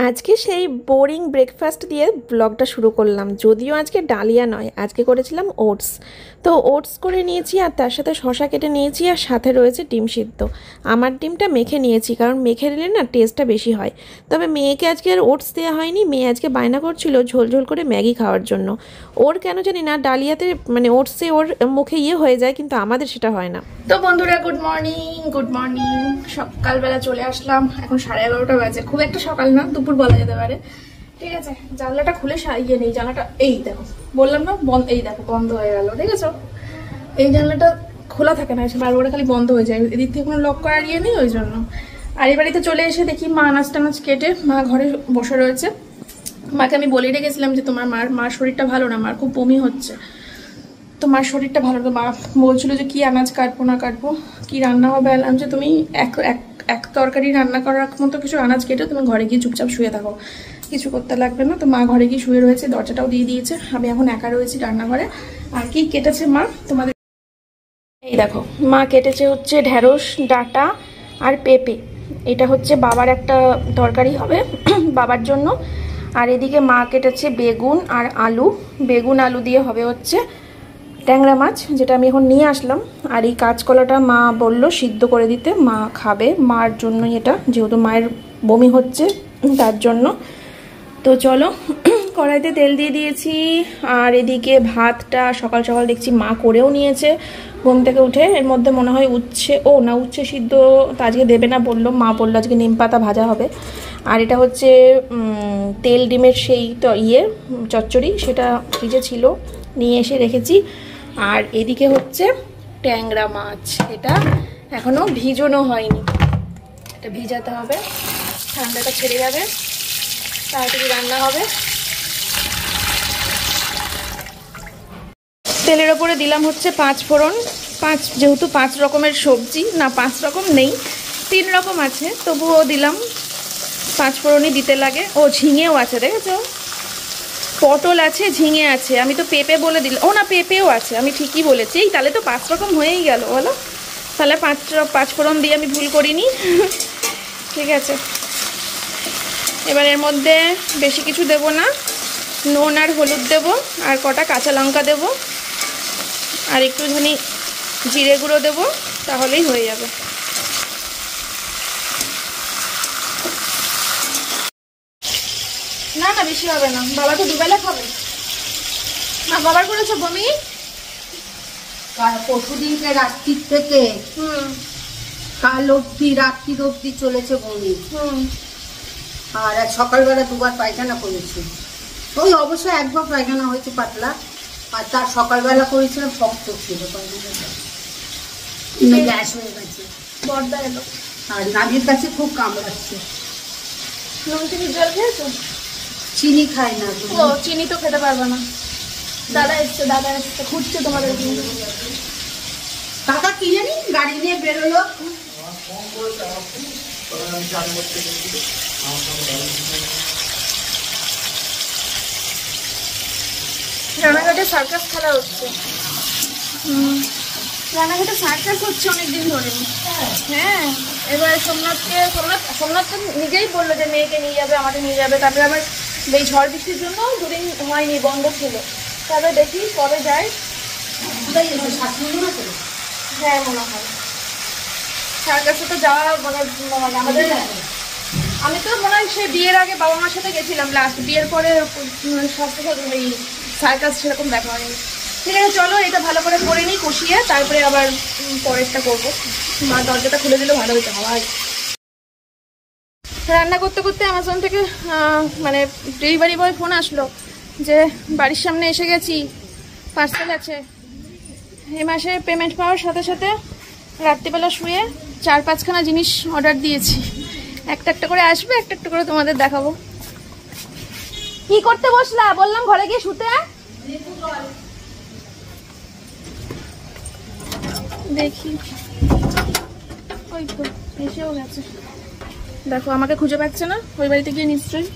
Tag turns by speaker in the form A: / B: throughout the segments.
A: আজকে সেই boring breakfast দিয়ে ব্লগটা শুরু করলাম। যদিও আজকে ডালিয়া নয়, আজকে করেছিলাম ওটস। তো ওটস করে নিয়েছি আর তার সাথে শসা কেটে নিয়েছি আর সাথে রয়েছে ডিম সিদ্ধ। আমার ডিমটা মেখে নিয়েছি, কারণ মেখে নিলে না টেস্টটা বেশি হয়। তবে মেয়েকে আজকে আর ওটস দেওয়া হয়নি। মেয়ে আজকে বায়না করছিল ঝোল ঝোল করে ম্যাগি খাওয়ার জন্য। ওর কেন জানি না ডালিয়াতে মানে ওটসে ওর মুখে হয়ে যায়, কিন্তু আমাদের সেটা হয় না। তো বন্ধুরা, গুড মর্নিং। সকালবেলা চলে আসলাম। এখন 11:30 বাজে। খুব একটা সকাল না, দুপুর বলা যেতে পারে। ঠিক আছে, জানলাটা খুলে নেই। জানলাটা এই দেখো, বললাম না এই দেখো বন্ধ হয়ে গেল। দেখেছো, এই জানলাটা খোলা থাকে না, এসে বারবার খালি বন্ধ হয়ে যায়। এদিক থেকে কোনো লক করার নেই, ওই জন্য। আর এই বাড়িতে চলে এসে দেখি মা আনাজ টানাজ কেটে মা ঘরে বসে রয়েছে। মাকে আমি বলে রেখেছিলাম যে তোমার মার শরীরটা ভালো না, মার খুব বমি হচ্ছে। তো মার শরীরটা ভালো না। মা বলছিল যে কি আনাজ কাটবো না কাটবো, কি রান্না হবে। বললাম যে তুমি এক তরকারি রান্না করার মতো কিছু আনাজ কেটে তুমি ঘরে গিয়ে চুপচাপ শুয়ে থাকো, কিছু করতে লাগবে না। তো মা ঘরে গিয়ে শুয়ে রয়েছে, দরজাটাও দিয়ে দিয়েছে। আমি এখন একা রয়েছি রান্নাঘরে। আর কি কেটেছে মা তোমাদের এই দেখো। মা কেটেছে হচ্ছে ঢেঁড়স, ডাঁটা আর পেঁপে। এটা হচ্ছে বাবার একটা তরকারি হবে বাবার জন্য। আর এদিকে মা কেটেছে বেগুন আর আলু। বেগুন আলু দিয়ে হবে হচ্ছে ট্যাংরা মাছ, যেটা আমি এখন নিয়ে আসলাম। আর এই কাঁচকলাটা মা বলল সিদ্ধ করে দিতে, মা খাবে। মার জন্যই এটা, যেহেতু মায়ের বমি হচ্ছে তার জন্য। তো চলো, কড়াইতে তেল দিয়ে দিয়েছি। আর এদিকে ভাতটা সকাল সকাল দেখছি মা করেও নিয়েছে ঘুম থেকে উঠে। এর মধ্যে মনে হয় উচ্ছে সিদ্ধ তো আজকে দেবে না বললো। মা বললো আজকে নিম পাতা ভাজা হবে। আর এটা হচ্ছে তেল ডিমের সেই চচ্চড়ি, সেটা ফ্রিজে ছিল, নিয়ে এসে রেখেছি। আর এদিকে হচ্ছে ট্যাংরা মাছ, এটা এখনো ভিজানো হয়নি, এটা ভিজাতে হবে, ঠান্ডাটা ছেড়ে যাবে তাড়াতাড়ি রান্না হবে। তেলের ওপরে দিলাম হচ্ছে 5 ফোড়ন। যেহেতু 5 রকমের সবজি, না 5 রকম নেই, 3 রকম আছে, তবুও দিলাম। 5 ফোড়নই দিতে লাগে। ও ঝিঙেও আছে, দেখেছো, পটল আছে, ঝিঙে আছে। আমি তো পেঁপে বলে দিলাম। ও না, পেঁপেও আছে, আমি ঠিকই বলেছি। তাহলে তো 5 রকম হয়েই গেল, বলো। তাহলে 5 ফোড়ন দিয়ে আমি ভুল করিনি। ঠিক আছে, এবার এর মধ্যে বেশি কিছু দেব না, নুন আর হলুদ দেব, আর কটা কাঁচা লঙ্কা দেব, আর একটুখানি জিরে গুঁড়ো দেব, তাহলেই হয়ে যাবে। না না, বেশি হবে না, বাবা তো দুবেলা খাবে না। বাবার করেছে বমি
B: পরশুদিনকে রাত্রির থেকে কাল অব্দি রাত্রির অব্দি চলেছে বমি। আর সকালবেলা 2 বার পায়খানা করেছি। ওই অবশ্য 1 বার পায়খানা হয়েছে পাতলা, আর তার সকালবেলা করেছিলাম শক্ত ছিল, গ্যাস হয়ে গেছে। আর নাভির কাছে খুব কামড়াচ্ছে।
A: চিনি জল খেয়েছো?
B: চিনি খাই না।
A: চিনি তো খেতে পারবে না। দাদা এসছে খুঁজছে তোমাদের।
B: কাকা কি জানি গাড়ি নিয়ে বেরোলো।
A: রানাঘাটে সার্কাস খেলা হচ্ছে। রানাঘাটে সার্কাস হচ্ছে অনেকদিন ধরে। হ্যাঁ, এবার সোমনাথ তো নিজেই বললো যে মেয়েকে নিয়ে যাবে, আমাকে নিয়ে যাবে। তারপরে আবার এই ঝড় বৃষ্টির জন্য 2 দিন হয়নি, বন্ধ ছিল। তারপরে দেখি কবে যায়। হ্যাঁ মনে হয় সার্কাসে তো যাওয়া মানে আমাদের। আমি তো মনে হয় সেই বিয়ের আগে বাবা মার সাথে গেছিলাম লাস্ট, বিয়ের পরে এই সার্কাস সেরকম দেখা হয়নি। ঠিক আছে, চলো এটা ভালো করে করে নিই, কষিয়ে তারপরে আবার পরেরটা করবো। মা দরজাটা খুলে দিলে ভালো হতো। হাওয়ায় রান্না করতে করতে অ্যামাজন থেকে মানে ডেলিভারি বয় ফোন আসলো যে বাড়ির সামনে এসে গেছি, পার্সেল আছে। এই মাসে পেমেন্ট পাওয়ার সাথে সাথে রাত্রিবেলা শুয়ে 4-5খানা জিনিস অর্ডার দিয়েছি। একটা একটা করে আসবে, একটা একটা করে তোমাদের দেখাবো। কি করতে বসলা? বললাম ঘরে গিয়ে শুতে। দেখি, ওই তো এসেও গেছে। দেখো, আমাকে খুঁজে পাচ্ছে না, ওই বাড়িতে গিয়ে নিশ্চয়ই।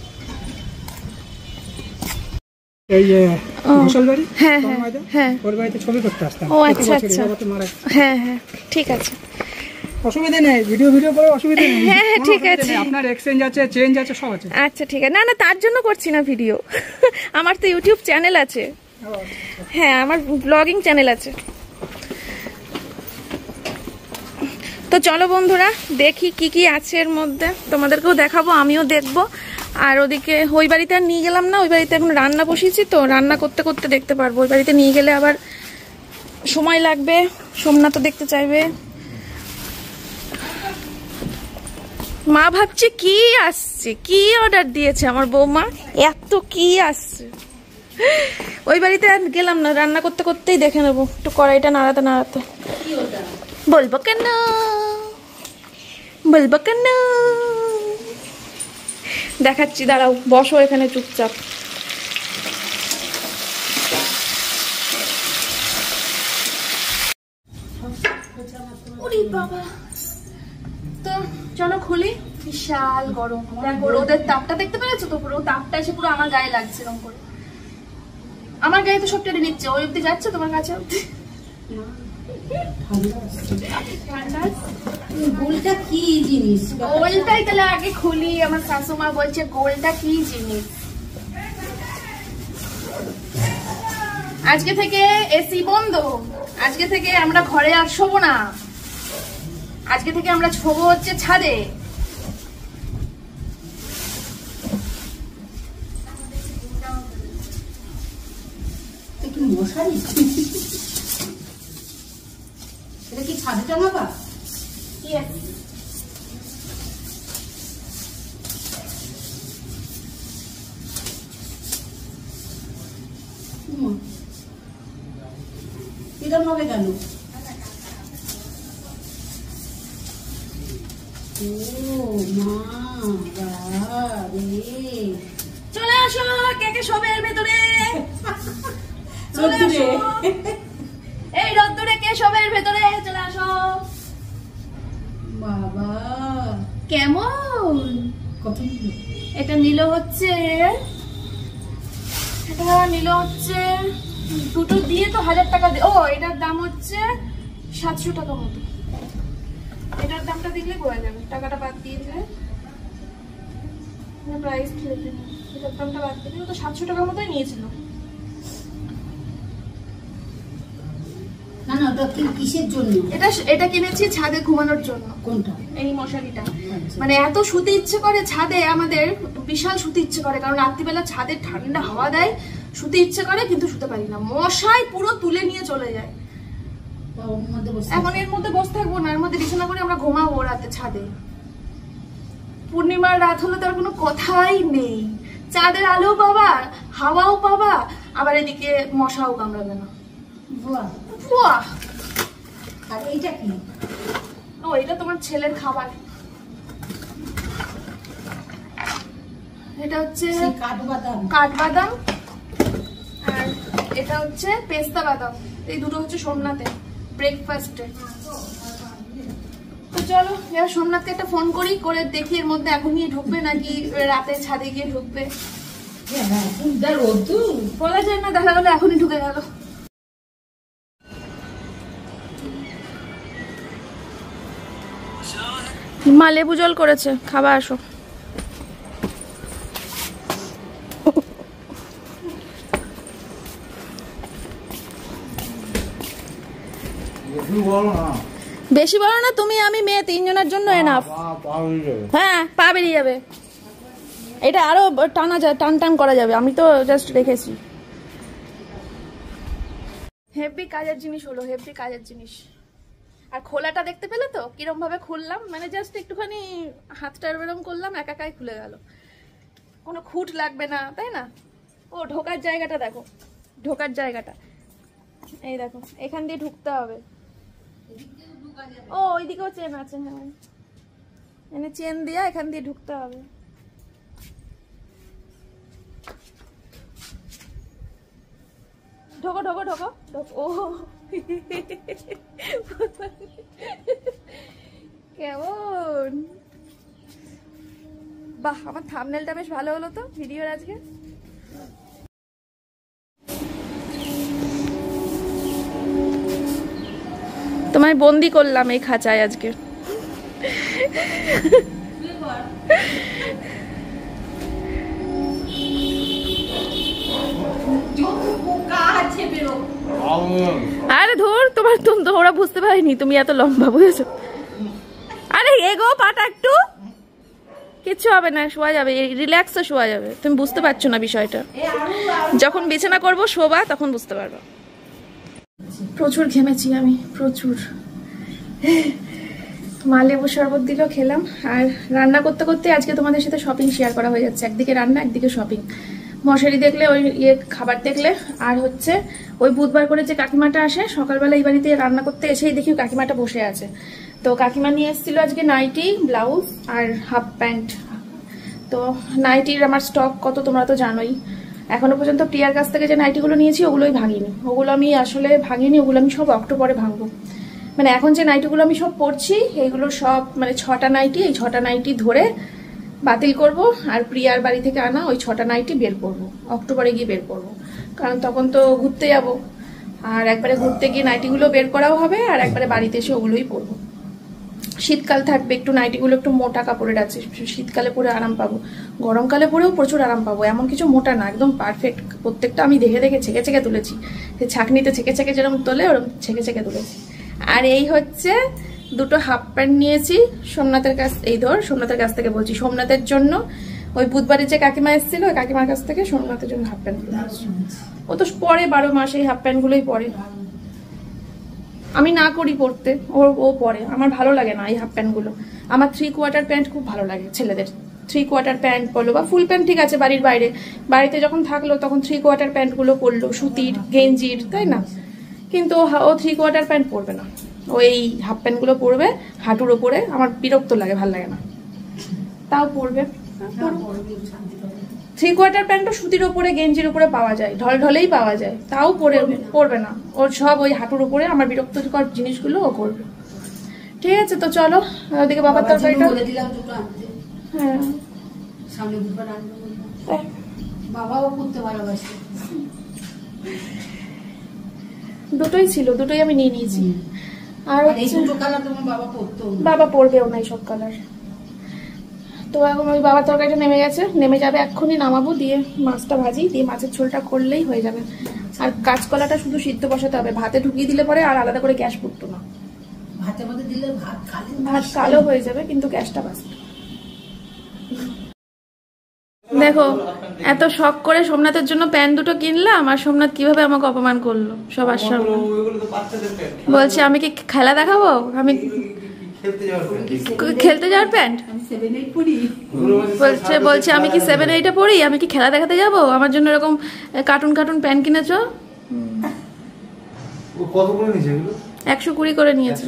C: এই যে ঘোষাল বাড়ি,
A: হ্যাঁ হ্যাঁ,
C: ওর বাড়িতে ছবি করতে আসতাম।
A: ও আচ্ছা আচ্ছা, হ্যাঁ হ্যাঁ ঠিক আছে।
C: অসুবিধা নেই, ভিডিও করে অসুবিধা নেই।
A: হ্যাঁ ঠিক আছে,
C: আপনার এক্সচেঞ্জ আছে, চেঞ্জ আছে, সব আছে।
A: আচ্ছা ঠিক আছে। না না, তার জন্য করছি না ভিডিও, আমার তো ইউটিউব চ্যানেল আছে। হ্যাঁ, আমার ব্লগিং চ্যানেল আছে। তো চলো বন্ধুরা, দেখি কি কি আছে এর মধ্যে, তোমাদেরকেও দেখাবো, আমিও দেখবো। আর ওদিকে ওই বাড়িতে আর নিয়ে গেলাম না, ওই বাড়িতে এখন রান্না বসিয়েছি, তো রান্না করতে করতে দেখতে পারবো। ওই বাড়িতে নিয়ে গেলে আবার সময় লাগবে, সোমনাথও দেখতে চাইবে। মা ভাবছে কি আসছে, কি অর্ডার দিয়েছে আমার বৌমা, এত কি আসছে। ওই বাড়িতে আর গেলাম না, রান্না করতে করতেই দেখে নেবো। একটু কড়াইটা নাড়াতে নাড়াতে বলবো কেন, বলবো কেন, দেখাচ্ছি, দাঁড়াও, বসো এখানে চুপচাপ। বাবা, তো চলো খুলি। বিশাল গরম, দেখো রোদের তাপটা দেখতে পেরেছো তো, পুরো তাপটা এসে পুরো আমার গায়ে লাগছে এরকম করে। আমার গায়ে তো সব টেনে নিচ্ছে, ওই অব্দি যাচ্ছে তোমার কাছে অব্দি।
B: গোলটা কি জিনিস?
A: গোলটাই তাহলে আগে খুলি। আমার শাশুমা বলছে গোলটা কি জিনিস। আজকে থেকে এসি বন্ধ, আজকে থেকে আমরা ঘরে আর শোবো না, আজকে থেকে আমরা শোবো হচ্ছে ছাদে।
B: মশারি এটা কি ছাদে টাঙাবা? এরকম হবে কেন? ও মা বাবা,
A: চলে আসো, কে কে শোবে এর ভেতরে, চলে আসো। এই রোদ্দুরে কে শোবে এর ভেতরে, চলে আসো।
B: বাবা
A: কেমন
B: কত নিল?
A: এটা নিল হচ্ছে, এটা নিল হচ্ছে দুটো দিয়ে তো 1000 টাকা। ও, এটার দাম হচ্ছে 700 টাকা মতো। এটার দামটা দেখলে বোঝা যাবে, টাকাটা বাদ দিয়ে দিলে প্রাইস লিখে নিই, এটার দামটা বাদ দিয়ে তো 700 টাকার মতোই নিয়েছিল।
B: না না, ওটা কি কিসের জন্য?
A: এটা কিনেছি ছাদে ঘুমানোর জন্য।
B: কোনটা?
A: এই মশারিটা। মানে এত শুতে ইচ্ছে করে ছাদে, আমাদের বিশাল শুতে ইচ্ছে করে, কারণ রাত্রিবেলা ছাদে ঠান্ডা হাওয়া দেয়, শুতে ইচ্ছে করে কিন্তু শুতে পারি না, মশাই পুরো তুলে নিয়ে চলে যায়। এখন এর মধ্যে বসে থাকবো না, এর মধ্যে বিছানা করে আমরা ঘুমাবো রাতে ছাদে। পূর্ণিমার রাত হলে তার কোনো কথাই নেই, চাঁদের আলো পাবা, হাওয়াও পাবা, আবার এদিকে মশাও কামড়াবে না। বাহ,
B: আর এইটা কি?
A: ও, এটা তোমার ছেলের খাবার। এটা হচ্ছে কাঠবাদাম, আর এটা হচ্ছে পেস্তা বাদাম। এই দুটো হচ্ছে সোমনাথে ব্রেকফাস্টে। তো চলো এবার সোমনাথকে একটা ফোন করি, করে দেখি এর মধ্যে এখনই ঢুকবে নাকি রাতে ছাদে গিয়ে ঢুকবে। বলা যায় না, দেখা গেলো এখনই ঢুকে গেল। মা লেবু জল করেছে, খাবার আসো। বেশি বড় না, তুমি আমি মেয়ে 3 জনের জন্য এনাফ। হ্যাঁ, পা বেরিয়ে যাবে। এটা আরো টানা যায়, টান টান করা যাবে, আমি তো জাস্ট রেখেছি। হেভি কাজের জিনিস হলো, হেভি কাজের জিনিস। আর খোলাটা দেখতে পেলে তো কিরম ভাবে খুললাম, মানে জাস্ট একটুখানি হাতটা এরকম করলাম, একাই খুলে গেল, কোনো খুঁট লাগবে না, তাই না? ও, ঢোকার জায়গাটা দেখো, ঢোকার জায়গাটা এই দেখো, এখান দিয়ে ঢুকতে হবে। ও, ওইদিকেও চেন আছে, হ্যাঁ, এনে চেন দিয়া এখান দিয়ে ঢুকতে হবে। ঢোকো ঢোকো ঢোকো ঢোকো। ও কেমন, বাহ, আমার থাম্বনেলটা বেশ ভালো হলো তো ভিডিওর আজকে। তোমায় বন্দি করলাম এই খাঁচায় আজকে। আরে ধর তোমার ওরা বুঝতে পারিনি তুমি এত লম্বা, বুঝেছো? আরে এগো পাটা একটু, কিচ্ছু হবে না, শোয়া যাবে, রিল্যাক্সে শোয়া যাবে। তুমি বুঝতে পারছো না বিষয়টা, যখন বিছানা করবো শোবা তখন বুঝতে পারবো। প্রচুর ঘেমেছি আমি, প্রচুর। মা লেবু শরবত দিল, খেলাম। আর রান্না করতে করতে আজকে তোমাদের সাথে শপিং শেয়ার করা হয়ে যাচ্ছে, একদিকে রান্না একদিকে শপিং। মশারি দেখলে, ওই খাবার দেখলে, আর হচ্ছে ওই বুধবার করে যে কাকিমাটা আসে সকালবেলা এই বাড়িতে রান্না করতে, এসেই দেখি কাকিমাটা বসে আছে। তো কাকিমা নিয়ে এসেছিল আজকে নাইটি, ব্লাউজ আর হাফ প্যান্ট। তো নাইটির আমার স্টক কত তোমরা তো জানোই। এখনো পর্যন্ত প্রিয়ার কাছ থেকে যে নাইটিগুলো নিয়েছি ওগুলোই ভাঙিনি, ওগুলো আমি আসলে ভাঙিনি, ওগুলো আমি সব অক্টোবরে ভাঙবো। মানে এখন যে নাইটিগুলো আমি সব পরছি এইগুলো সব মানে 6টা নাইটি, এই 6টা নাইটি ধরে বাতিল করব। আর প্রিয়ার বাড়ি থেকে আনা ওই 6টা নাইটি বের করব, অক্টোবরে গিয়ে বের করব, কারণ তখন তো ঘুরতে যাব। আর একবারে ঘুরতে গিয়ে নাইটিগুলো বের করাও হবে, আর একবারে বাড়িতে এসে ওগুলোই পরবো। শীতকাল থাকবে, একটু নাইটিগুলো একটু মোটা কাপড়ের আছে, শীতকালে পরে আরাম পাবো, গরমকালে পরেও প্রচুর আরাম পাবো। এমন কিছু মোটা না, একদম পারফেক্ট। প্রত্যেকটা আমি দেখে দেখে ছেঁকে ছেঁকে তুলেছি, ছাঁকনিতে ছেঁকে ছেঁকে যেরকম তোলে ওরকম ছেঁকে ছেঁকে তুলেছি। আর এই হচ্ছে দুটো হাফ প্যান্ট নিয়েছি সোমনাথের কাছ, এই ধর সোমনাথের কাছ থেকে বলছি, সোমনাথের জন্য। ওই বুধবারে যে কাকিমা এসেছিল ওই কাকিমার কাছ থেকে সোমনাথের জন্য হাফ প্যান্ট নিয়েছি। ও তো পরে 12 মাস এই হাফ প্যান্টগুলোই পরে, আমি না করি পরতে, ও পরে। আমার ভালো লাগে না এই হাফ প্যান্টগুলো। আমার 3/4 প্যান্ট খুব ভালো লাগে ছেলেদের। 3/4 প্যান্ট বলো বা ফুল প্যান্ট ঠিক আছে বাড়ির বাইরে, বাড়িতে যখন থাকলো তখন 3/4 প্যান্টগুলো পরলো, সুতির গেঞ্জির, তাই না? কিন্তু ও 3/4 প্যান্ট পরবে না, ও এই হাফ প্যান্টগুলো পরবে হাঁটুর ওপরে। আমার বিরক্ত লাগে, ভালো লাগে না, তাও পরবে। 3/4 প্যান্টও সুতির ওপরে গেঞ্জির উপরে পাওয়া যায়, ঢল ঢলেই পাওয়া যায়, তাও পরবে না। ওর সব ওই হাঁটুর উপরে আমার বিরক্তকর জিনিসগুলো ও করবে। ঠিক আছে, তো চলো ওদিকে বাবার তরকারিটা। হ্যাঁ,
B: বাবাও করতে ভালোবাসে,
A: দুটোই ছিল, দুটোই আমি নিয়ে নিয়েছি। আর
B: এই দুটো কালার তোমার বাবা পরতো,
A: বাবা পরবেও না সব কালার। তো এখন ওই বাবার তরকারিটা নেমে গেছে, নেমে যাবে এক্ষুনি, নামাবো, দিয়ে মাছটা ভাজি, দিয়ে মাছের ঝোলটা করলেই হয়ে যাবে। আর কাঁচকলাটা শুধু সিদ্ধ বসাতে হবে, ভাতে ঢুকিয়ে দিলে পরে আর আলাদা করে গ্যাস ফুটতো না।
B: ভাতের মধ্যে দিলে ভাত
A: কালো হয়ে যাবে কিন্তু গ্যাসটা বাঁচবে। দেখো এত শখ করে সোমনাথের জন্য প্যান্ট দুটো কিনলাম, আর সোমনাথ কিভাবে আমাকে অপমান করলো সবার সামনে। বলছে আমি কি খেলা দেখাবো, আমি খেলতে যাওয়ার প্যান্ট বলছে আমি কি 7-8-এ পড়ি, আমি কি খেলা দেখাতে যাব, আমার জন্য এরকম কার্টুন কার্টুন প্যান্ট কিনেছো। 120 করে নিয়েছে,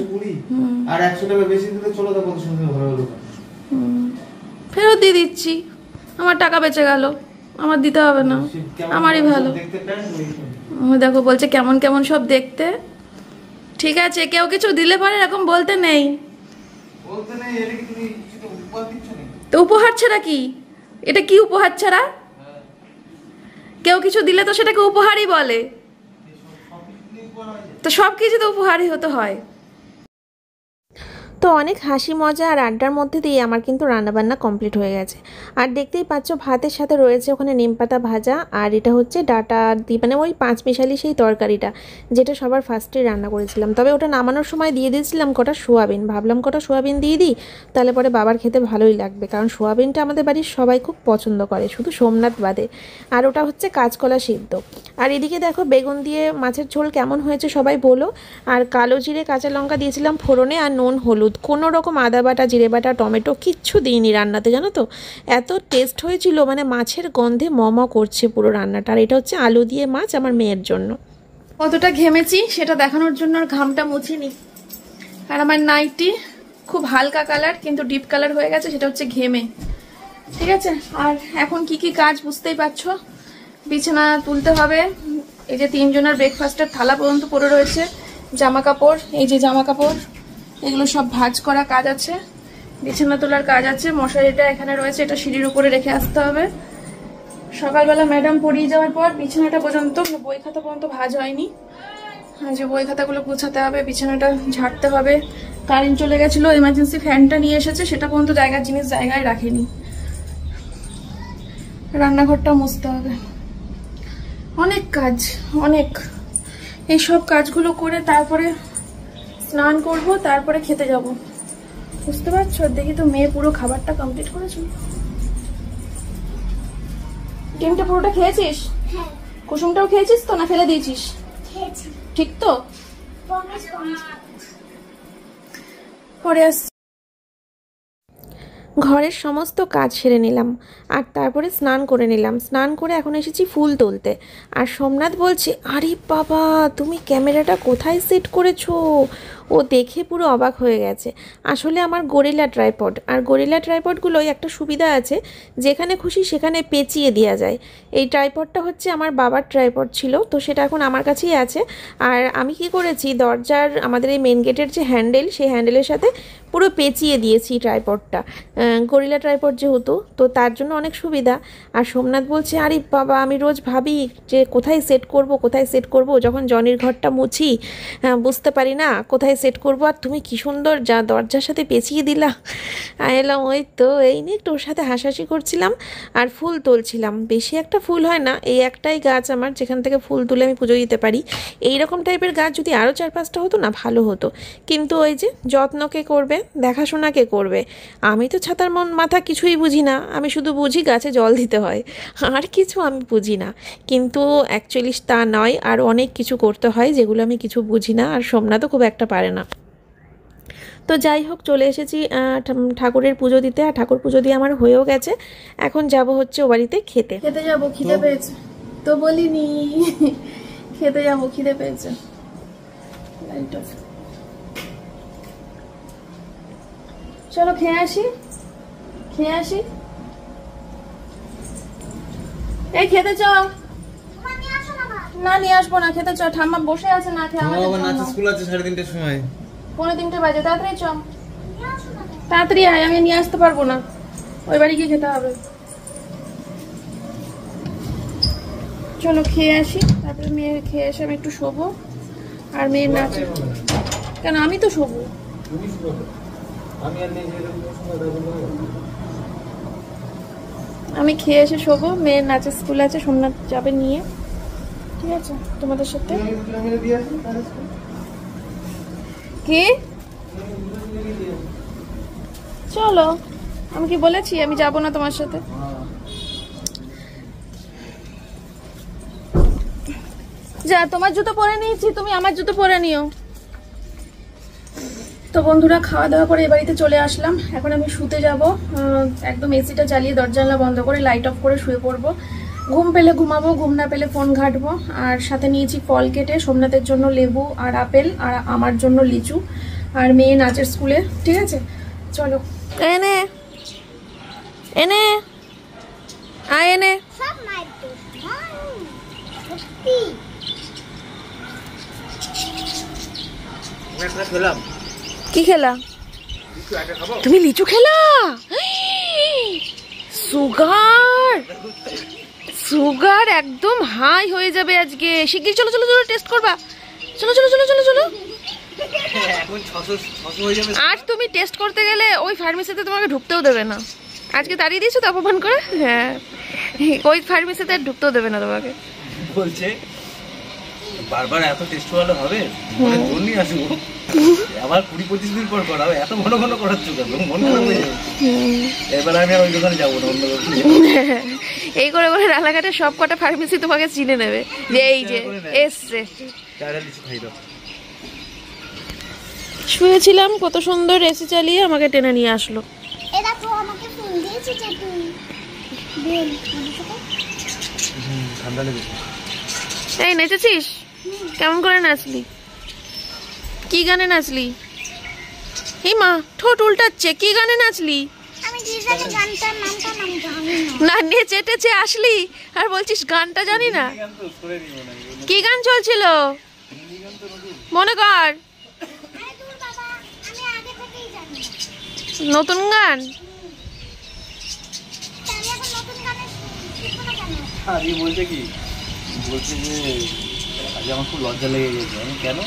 D: আর 100 টাকা বেশি দিলে চলো, তো কত সুন্দর ভালো হলো।
A: ফেরত দিয়ে দিচ্ছি, আমার টাকা বেঁচে গেল, আমার দিতে হবে না, আমারই ভালো। দেখো বলছে কেমন কেমন সব দেখতে। ঠিক আছে, কেউ কিছু দিলে পরে এরকম বলতে নেই, তো উপহার ছাড়া কি, এটা কি উপহার ছাড়া? কেউ কিছু দিলে তো সেটাকে উপহারই বলে, তো সবকিছু তো উপহারই হতে হয়। তো অনেক হাসি মজা আর আড্ডার মধ্যে দিয়ে আমার কিন্তু রান্নাবান্না কমপ্লিট হয়ে গেছে। আর দেখতেই পাচ্ছ ভাতের সাথে রয়েছে ওখানে নিমপাতা ভাজা, আর এটা হচ্ছে ডাটা দিয়ে মানে ওই 5 মিশালি সেই তরকারিটা যেটা সবার ফার্স্টে রান্না করেছিলাম। তবে ওটা নামানোর সময় দিয়ে দিয়েছিলাম কটা সোয়াবিন, ভাবলাম কটা সোয়াবিন দিয়ে দিই, তাহলে পরে বাবার খেতে ভালোই লাগবে, কারণ সোয়াবিনটা আমাদের বাড়ির সবাই খুব পছন্দ করে, শুধু সোমনাথ বাদে। আর ওটা হচ্ছে কাঁচকলা সিদ্ধ। আর এদিকে দেখো বেগুন দিয়ে মাছের ঝোল কেমন হয়েছে সবাই বলো। আর কালো জিরে কাঁচা লঙ্কা দিয়েছিলাম ফোড়নে, আর নুন হলুদ, কোনো রকম আদা বাটা জিরে বাটা টমেটো কিচ্ছু দিইনি রান্নাতে, জানো তো এত টেস্ট হয়েছিল, মানে মাছের গন্ধে ম করছে পুরো রান্নাটা। আর এটা হচ্ছে আলু দিয়ে মাছ আমার মেয়ের জন্য। কতটা ঘেমেছি সেটা দেখানোর জন্য আর ঘামটা মুছিনি। আর আমার নাইটি খুব হালকা কালার কিন্তু ডিপ কালার হয়ে গেছে, সেটা হচ্ছে ঘেমে। ঠিক আছে, আর এখন কি কি কাজ বুঝতেই পারছো। বিছানা তুলতে হবে, এই যে 3 জনের ব্রেকফাস্টের থালা পর্যন্ত পড়ে রয়েছে, জামা কাপড়, এই যে জামা কাপড় এগুলো সব ভাঁজ করা কাজ আছে, বিছানা তোলার কাজ আছে, মশারিটা এখানে রয়েছে, এটা সিঁড়ির উপরে রেখে আসতে হবে। সকালবেলা ম্যাডাম পড়িয়ে যাওয়ার পর বিছানাটা পর্যন্ত, বই খাতা পর্যন্ত ভাঁজ হয়নি, যে বই খাতাগুলো গুছাতে হবে, বিছানাটা ঝাড়তে হবে, কারেন্ট চলে গেছিল, এমার্জেন্সি ফ্যানটা নিয়ে এসেছে, সেটা পর্যন্ত জায়গার জিনিস জায়গায় রাখেনি। রান্নাঘরটা মুছতে হবে, অনেক কাজ, অনেক। এইসব কাজগুলো করে তারপরে স্নান করব, তারপরে খেতে যাব, বুঝতে পারছো? দেখি তো মেয়ে পুরো খাবারটা কমপ্লিট করেছো। ডিমটা পুরোটা খেয়েছিস? কুসুমটাও খেয়েছিস তো, না ফেলে দিয়েছিস? ঠিক তো? পরে আস। ঘরের সমস্ত কাজ সেরে নিলাম আর তারপরে স্নান করে নিলাম। স্নান করে এখন এসেছি ফুল তুলতে। আর সোমনাথ বলছে, আরে বাবা তুমি ক্যামেরাটা কোথায় সেট করেছো? ও দেখে পুরো অবাক হয়ে গেছে। আসলে আমার গরিলা ট্রাইপড, আর গরিলা ট্রাইপডগুলোই একটা সুবিধা আছে, যেখানে খুশি সেখানে পেঁচিয়ে দেওয়া যায়। এই ট্রাইপডটা হচ্ছে আমার বাবার ট্রাইপড ছিল, তো সেটা এখন আমার কাছেই আছে। আর আমি কি করেছি, দরজার আমাদের এই মেন গেটের যে হ্যান্ডেল, সেই হ্যান্ডেলের সাথে পুরো পেঁচিয়ে দিয়েছি ট্রাইপডটা, গরিলা ট্রাইপড যেহেতু, তো তার জন্য অনেক সুবিধা। আর সোমনাথ বলছে, আরে বাবা আমি রোজ ভাবি যে কোথায় সেট করব, কোথায় সেট করব, যখন জনির ঘরটা মুছি বুঝতে পারি না কোথায় সেট করবো, আর তুমি কি সুন্দর যা দরজার সাথে পেঁচিয়ে দিলা। এলাম, ওই তো এই নিয়ে একটু ওর সাথে হাসাহাসি করছিলাম আর ফুল তুলছিলাম। বেশি একটা ফুল হয় না, এই একটাই গাছ আমার যেখান থেকে ফুল তুলে আমি পুজো দিতে পারি। এইরকম টাইপের গাছ যদি আরও 4-5টা হতো না, ভালো হতো। কিন্তু ওই যে যত্ন কে করবে, দেখাশোনা কে করবে? আমি তো ছাতার মাথা কিছুই বুঝি না, আমি শুধু বুঝি গাছে জল দিতে হয়, আর কিছু আমি বুঝি না। কিন্তু অ্যাকচুয়ালি তা নয়, আর অনেক কিছু করতে হয় যেগুলো আমি কিছু বুঝি না, আর সোমনাথও খুব একটা পারে না। তো যাই হোক, চলে এসেছি ঠাকুরের পুজো দিতে, আর ঠাকুর পুজো দিয়ে আমার হয়েও গেছে। এখন যাব হচ্ছে ও বাড়িতে খেতে যাব, খিদে পেয়েছে তো বলিনি, খেতে যাব, খিদে পেয়েছে। চলো খেয়ে আসি, খেয়ে আসি। এই খেতে চ না, নিয়ে আসবো না, খেতে চ। ঠাম্মা বসে আছে না খেয়ে আমাদের জন্য।
D: স্কুল আছে 3:30টার সময়,
A: 3:45 বাজে, তাড়াতাড়ি চ, তাড়াতাড়ি আয়। আমি নিয়ে আসতে পারবো না, ওই বাড়ি গিয়ে খেতে হবে। চলো খেয়ে আসি, তারপরে মেয়ে খেয়ে এসে আমি একটু শোবো। আর মেয়ের নাচ, কেন আমি তো শোবো। আমি খেয়ে এসে শোবো, মেয়ের নাচের স্কুল আছে, সোমনাথ যাবে নিয়ে, ঠিক আছে তোমাদের সাথে। কি চলো, আমি কি বলেছি আমি যাব না তোমার সাথে? যা, তোমার জুতো পরে নিয়েছি, তুমি আমার জুতো পরে নিও। তো বন্ধুরা, খাওয়া দাওয়া করে এ বাড়িতে চলে আসলাম। এখন আমি শুতে যাব, একদম এসিটা চালিয়ে দরজা জানলা বন্ধ করে লাইট অফ করে শুয়ে পড়বো। ঘুম পেলে ঘুমাবো, ঘুম না পেলে ফোন ঘাঁটবো। আর সাথে নিয়েছি ফল কেটে, সোমনাথের জন্য লেবু আর আপেল, আর আমার জন্য লিচু, আর মেয়ে নাচের স্কুলে, ঠিক আছে? চলো এনে এনে আয়, এনে কি খেলা তুমি? লিচু খেলা? সুগার, সুগার একদম হাই হয়ে যাবে আজকে। শিগগির চলো চলো চলো, টেস্ট করবা। চলো চলো চলো চলো চলো। আর তুমি টেস্ট করতে গেলে ওই ফার্মেসিতে তোমাকে ঢুকতেও দেবে না। আজকে তাড়িয়ে দিয়েছো তো অপমান করে। হ্যাঁ, ওই ফার্মেসিতে ঢুকতেও দেবে না তোমাকে।
D: বলছে বারবার এত টেস্ট ভালো হবে, মনে জন্যই আসবো। আবার 20-25 দিন পর করাবে, এত ঘন ঘন করাচ্ছ কেন? মন খারাপ হয়ে যাবে। এবার আমি আর ওই দোকানে যাবো না, অন্য দোকানে।
A: এই করে করে রানাঘাটের সব কটা ফার্মেসি তোমাকে চিনে নেবে যে এই যে এসছে। শুয়েছিলাম, কত সুন্দর এসি চালিয়ে আমাকে টেনে নিয়ে আসলো। এই নেচেছিস? কেমন করে নাচলি? কি গানে নাচলি? এই মা, ঠোঁট উল্টাচ্ছে। কি গানে নাচলি? না, নেচে টেচে আসলি আর বলছিস গানটা জানি না। কি গান চলছিল মনে কর? নতুন গান?
D: বলছে কি, বলছে যে আজ আমার খুব লজ্জা লেগে গেছে। আমি কেন,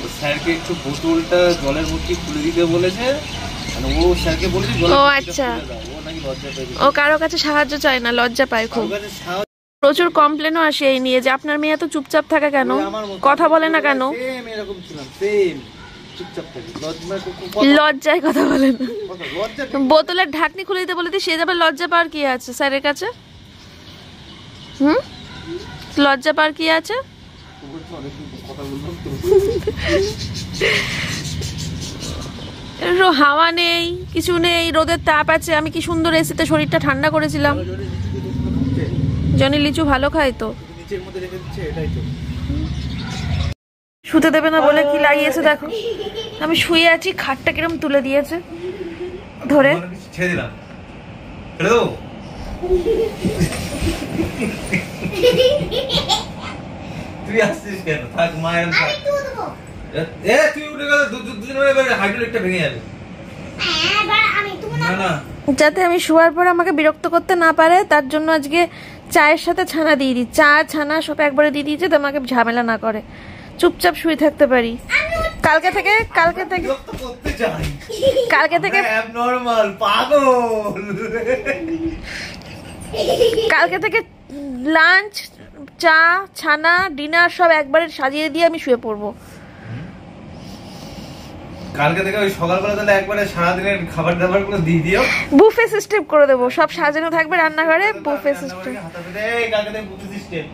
D: ও স্যারকে একটু বোতলটা জলের মুখে খুলে দিতে বলেছে, মানে ও স্যারকে বলেছে জলের
A: ও
D: মুখটা
A: আচ্ছা,
D: খুলে দাও। ও নাকি লজ্জা পেয়েছে,
A: ও কারো কাছে সাহায্য চায় না, লজ্জা পায় খুব।
D: ওর কাছে সাহায্য
A: প্রচুর কমপ্লেনও আসে এই নিয়ে যে আপনার মেয়ে এত চুপচাপ থাকে কেন,
D: আমার মতো।
A: কথা বলে না কেন।
D: সেম এরকম ছিলাম, সেম চুপচাপ থাকি,
A: লজ্জায় কথা বলে না।
D: লজ্জা
A: বোতলের ঢাকনি খুলে দিতে বলে সে যাবে, লজ্জা পাওয়ার কি আছে স্যারের কাছে? হুম, লজ্জা পাওয়ার কি আছে?
D: কথা বললাম তো।
A: হাওয়া নেই, কিছু নেই, রোদের তাপ আছে। আমি কি সুন্দর এসিতে শরীরটা ঠান্ডা করেছিলাম। জনি লিচু ভালো খায় তো,
D: নিচের মধ্যে রেখে দিচ্ছে, এটাই তো।
A: শুতে দেবে না বলে কি লাগিয়েছে দেখো। আমি শুয়ে আছি, খাটটা কিরম তুলে দিয়েছে ধরে।
D: ছেড়ে দিলাম, ছেড়ে দেবো। তুই আসছিস কেন? থাক, মায়ের থাক। তুই উঠে গেলে দুজন হাইড্রোলিকটা ভেঙে যাবে। না না,
A: যাতে আমি শোয়ার পর আমাকে বিরক্ত করতে না পারে তার জন্য আজকে চায়ের সাথে ছানা দিয়ে দিই। চা ছানা সব একবারে দিয়ে দিয়েছে, তো আমাকে ঝামেলা না করে, চুপচাপ শুয়ে থাকতে পারি। কালকে থেকে
D: বিরক্ত করতে চাই,
A: কালকে থেকে
D: অ্যাবনরমাল পাগল।
A: কালকে থেকে লাঞ্চ, চা, ছানা, ডিনার সব একবারে সাজিয়ে দিয়ে আমি শুয়ে পড়বো।
D: কালকে থেকে ওই সকালবেলা তাহলে একবারে সারাদিনের খাবার দাবার গুলো দিয়ে দিও,
A: বুফে সিস্টেম করে দেবো, সব সাজানো থাকবে রান্নাঘরে, বুফে সিস্টেম।
D: কালকে থেকে বুফে সিস্টেম,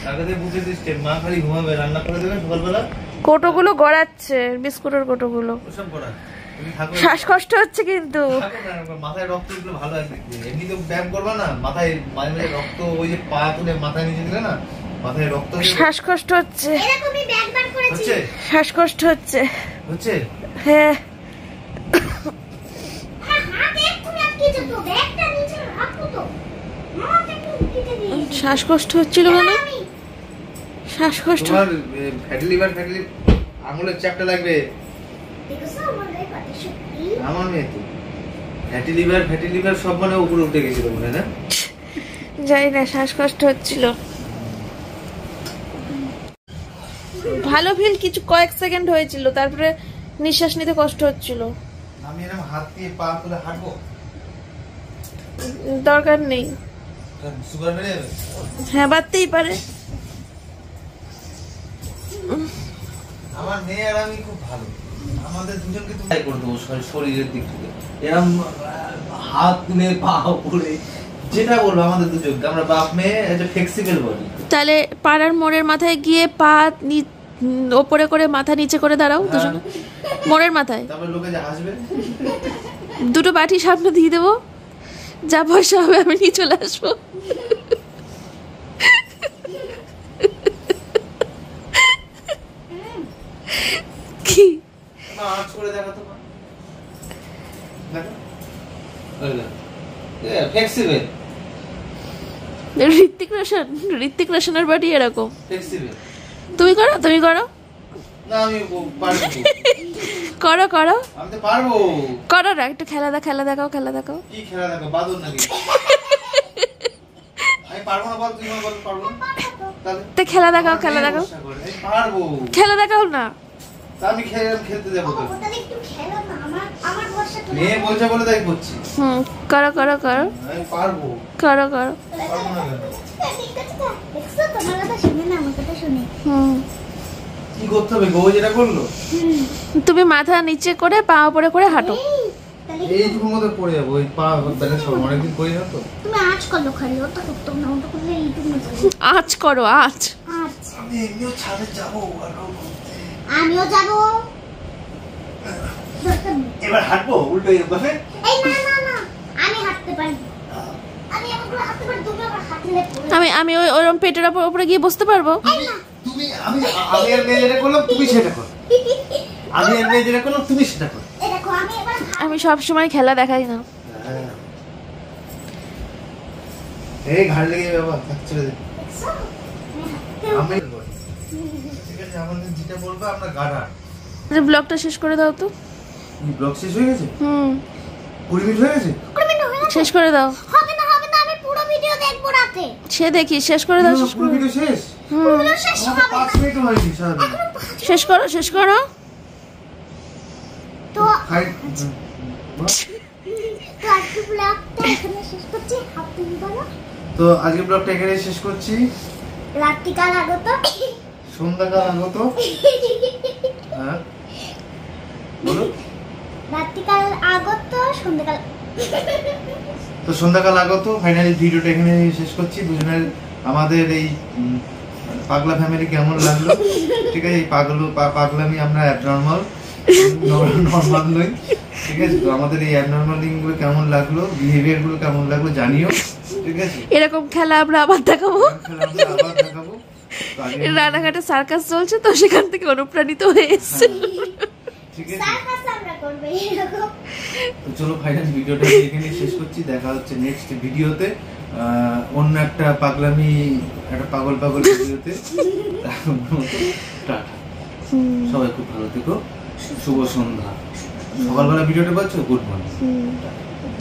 D: কালকে থেকে বুফে সিস্টেম। মা খালি ঘুমাবে, রান্না করে দেবে সকালবেলা।
A: কোটোগুলো গড়াচ্ছে, বিস্কুটের কোটোগুলো।
D: ওসব করা, তুমি থাকো,
A: শ্বাসকষ্ট হচ্ছে কিন্তু।
D: থাকো না, মাথায় রক্ত উঠলে ভালো আসবে। এমনি তো ব্যায়াম করবা না, মাথায় মাঝে মাঝে রক্ত, ওই যে পা তুলে মাথায় নিচে দিলে না, মাথায় রক্ত
A: শ্বাসকষ্ট হচ্ছে,
D: হচ্ছে,
A: শ্বাসকষ্ট হচ্ছে।
D: হচ্ছে।
A: হ্যাঁ, শ্বাসকষ্ট হচ্ছিল কেন? শ্বাসকষ্ট
D: তোমার ফ্যাটি লিভার, আঙুলের চাপটা লাগবে। আমার মেয়ে তো ফ্যাটি লিভার সব মানে উপরে উঠে গেছিল মনে হয় না?
A: জানি না, শ্বাসকষ্ট হচ্ছিল। ভালো ফিল কিছু কয়েক সেকেন্ড হয়েছিল, তারপরে নিঃশ্বাস নিতে কষ্ট হচ্ছিল।
D: আমি এরকম হাত দিয়ে পা তুলে হাঁটবো?
A: দরকার নেই।
D: সুগার বেড়ে যাবে?
A: হ্যাঁ, বাড়তেই পারে।
D: আমার মেয়ে আর আমি খুব ভালো, আমাদের দুজনকে তুমি করে দেবো শরীরের দিক থেকে, এরকম হাত তুলে পা উপরে, যেটা বলবো আমাদের দুজনকে, আমরা বাপ মেয়ে একটা ফ্লেক্সিবল বডি।
A: তাহলে পাড়ার মোড়ের মাথায় গিয়ে পা ওপরে করে মাথা নিচে করে দাঁড়াও দুজনে মোড়ের মাথায়,
D: তারপর লোকে যে হাসবে।
A: দুটো বাটি সামনে দিয়ে দেবো, যা পয়সা হবে আমি নিয়ে চলে আসবো। কি
D: আঁচ করে দেখো তো, ফ্লেক্সিবল।
A: ঋত্বিক রোশনের বাড়ি এরকম।
D: ফ্লেক্সিবল।
A: তুমি করো, তুমি করো,
D: না আমি পারবো,
A: করো করো,
D: আমি তো পারবো।
A: করো না, একটু খেলা দেখাও, খেলা দেখাও।
D: কি খেলা দেখো, বাদর নাকি? আমি পারবো না, বল তুই বল, পারবো না তাহলে
A: তো খেলা দেখাও,
D: আমি পারবো,
A: খেলা দেখাও না।
D: তা আমি খেলতে যাবো তো, মেয়ে বলছে বলে তাই করছি।
A: করো করো করো,
D: আমি পারবো,
A: করো করো।
D: পারবো না কেন? কি করতে হবে গো, যেটা করলো?
A: তুমি মাথা নিচে করে পা উপরে করে হাঁটো।
D: এইটুকুর মধ্যে পড়ে যাবো, ওই পা ব্যালেন্স হবে, অনেকদিন করি না তো।
E: তুমি আঁচ করলো খালি, ওটা করতো না, ওটা করলে এইটুকু না যাবে।
A: আঁচ করো, আঁচ।
E: আচ্ছা,
D: আমি এমনিও ছাদে যাবো,
E: আমিও যাবো।
D: এবার হাঁটবো উল্টো এভাবে।
E: এই না না না, আমি হাঁটতে পারি, আমি এমন করে হাঁটতে পারি, তুমি আবার হাঁটলে পড়ে।
A: আমি ওই ওরম পেটের উপরে গিয়ে বসতে পারবো?
D: তুমি আমি আর মেয়ে যেটা করলাম তুমি সেটা করো, আমি আর মেয়ে যেটা করলাম তুমি সেটা করো।
E: এই দেখো, আমি এবার
A: আমি সব সময় খেলা দেখাই না।
D: এই ঘাড় লেগে বাবা, ছেড়ে দে।
E: দেখছো?
D: আমি ঠিক আছে, আমাদের যেটা বলবো আমরা গাড়া।
A: ব্লগটা শেষ করে দাও তো।
D: ব্লগ শেষ হয়ে গেছে? 20 মিনিট হয়ে গেছে?
A: শেষ করে দাও।
E: হবে না, আমি পুরো ভিডিও দেখবো রাতে।
A: সে দেখি, শেষ করে দাও, শেষ
D: পুরো
A: করে দাও।
D: ভিডিও শেষ?
E: পুরো শেষ হবে না।
F: 5 মিনিট হয়নি সারাদিন।
A: শেষ করো শেষ করো।
E: তো
F: বল।
E: তো আজকে ব্লগটা এখানে শেষ করছি। আপনি বলো
F: তো আজকে ব্লগটা এখানে শেষ করছি।
E: রাত্রিকাল আগত
F: সন্ধ্যাকাল আগত। হ্যাঁ বলো।
E: রাত্রিকাল আগত সন্ধ্যাকাল
F: তো সন্ধ্যাকাল আগত ফাইনালি ভিডিওটা এখানে শেষ করছি। দুজনের আমাদের এই পাগলা ফ্যামিলি কেমন লাগলো, ঠিক আছে? এই পাগলামি আমরা অ্যাবনর্মাল নর্মাল নই, ঠিক আছে? তো আমাদের এই অ্যাবনর্মাল গুলো কেমন লাগলো, বিহেভিয়ার গুলো কেমন লাগলো জানিও, ঠিক আছে?
A: এরকম খেলা আমরা আবার দেখাবো।
F: আমরা আবার দেখাবো। তো আজকে
A: রানাঘাটে সার্কাস চলছে তো সেখান থেকে অনুপ্রাণিত হয়ে এসেছে।
F: ঠিক আছে,
E: সার্কাস আমরা করব এরকম।
F: তো চলো ফাইনাল ভিডিওটা এখানে শেষ করছি। দেখা হচ্ছে নেক্সট ভিডিওতে অন্য একটা পাগলামি, একটা পাগল পাগল ভিডিওতে। টাটা, সবাই খুব ভালো থেকো, শুভ সন্ধ্যা। সকালবেলা ভিডিওটা পাচ্ছ, গুড মর্নিং।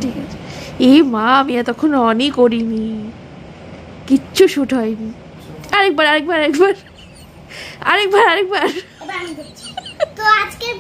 A: ঠিক আছে। এই মা আমি এতক্ষণ অনই করিনি, কিচ্ছু শুট হয়নি। আরেকবার আরেকবার আরেকবার আরেকবার আরেকবার।
E: এবার আমি করছি। তো আজকের